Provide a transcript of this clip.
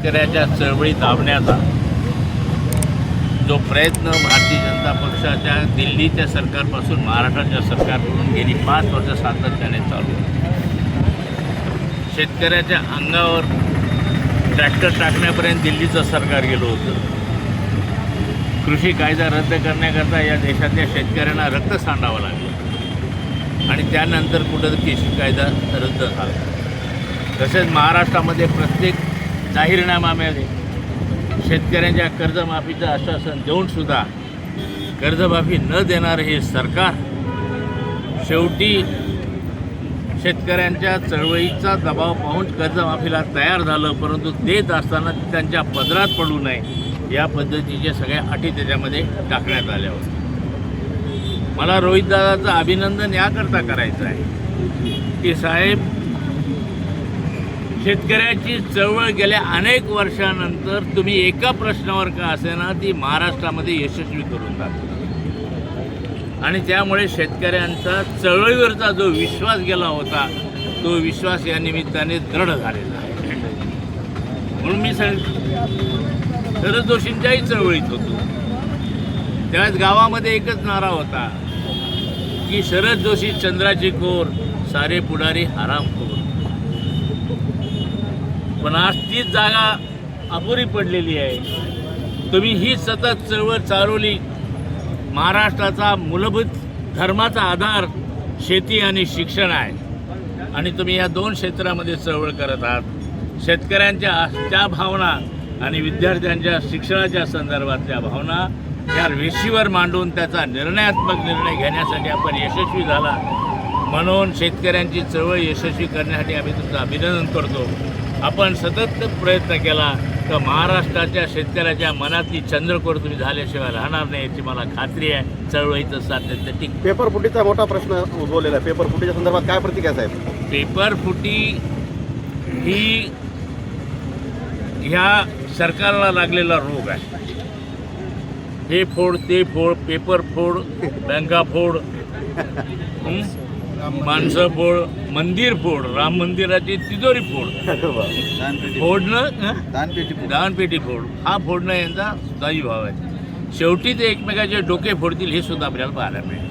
शेतकऱ्याच्या चळवळी दाबण्याचा जो प्रयत्न भारतीय जनता पक्षाच्या दिल्लीच्या सरकारपासून महाराष्ट्राच्या सरकारकडून गेली 5 वर्ष सातत्याने चालू आहे. शेतकऱ्याच्या अंगावर ट्रॅक्टर टाकण्यापर्यंत दिल्लीचं सरकार गेलं होतं. कृषी कायदा रद्द करण्याकरता या देशातल्या शेतकऱ्यांना रक्त सांडावं लागलं आणि त्यानंतर कुठं कृषी कायदा रद्द झाला. तसेच महाराष्ट्रामध्ये प्रत्येक जाहीरनाम्यामध्ये शेतकऱ्यांच्या कर्जमाफीचं आश्वासन देऊनसुद्धा कर्जमाफी न देणारं हे सरकार शेवटी शेतकऱ्यांच्या चळवळीचा दबाव पाहून कर्जमाफीला तयार झालं, परंतु देत असताना त्यांच्या पदरात पडू नये या पद्धतीच्या सगळ्या अटी त्याच्यामध्ये टाकण्यात आल्या होत्या. मला रोहितदादाचं अभिनंदन याकरता करायचं आहे की साहेब, शेतकऱ्याची चळवळ गेल्या अनेक वर्षानंतर तुम्ही एका प्रश्नावर का असेना ती महाराष्ट्रामध्ये यशस्वी करून दाखवली आणि त्यामुळे शेतकऱ्यांचा चळवळीवरचा जो विश्वास गेला होता तो विश्वास या निमित्ताने दृढ झालेला आहे. म्हणून मी शरद जोशींच्याही चळवळीत होतो. त्यावेळेस गावामध्ये एकच नारा होता की शरद जोशी चंद्राची कोर, सारे पुढारी हरामखोर. पण आज तीच जागा अपुरी पडलेली आहे. तुम्ही ही सतत चळवळ चालवली. महाराष्ट्राचा मूलभूत धर्माचा आधार शेती आणि शिक्षण आहे आणि तुम्ही या 2 क्षेत्रामध्ये चळवळ करत आहात. शेतकऱ्यांच्या त्या भावना आणि विद्यार्थ्यांच्या शिक्षणाच्या संदर्भातल्या भावना या वेशीवर मांडून त्याचा निर्णयात्मक निर्णय घेण्यासाठी आपण यशस्वी झाला. म्हणून शेतकऱ्यांची चळवळ यशस्वी करण्यासाठी आम्ही तुमचं अभिनंदन करतो. आपण सतत प्रयत्न केला तर महाराष्ट्राच्या शेतकऱ्याच्या मनातली चंद्रकोर तुम्ही झाल्याशिवाय राहणार नाही याची मला खात्री आहे. चळवळीचं सातत्य टिक. पेपरफुटीचा मोठा प्रश्न उद्भवलेला आहे. पेपरफुटीच्या संदर्भात काय प्रतिक्रिया साहेब? पेपरफुटी ही ह्या सरकारला लागलेला रोग आहे. हे फोड ते फोड, पेपर फोड, बँका फोड, माणसं फोड, मंदिर फोड, राम मंदिराची तिजोरी फोड, फोडणं दानपेटी फोड, हा फोडणं यांचा स्थायी भाव आहे. शेवटी ते एकमेकाचे डोके फोडतील हे सुद्धा आपल्याला पाहायला मिळेल.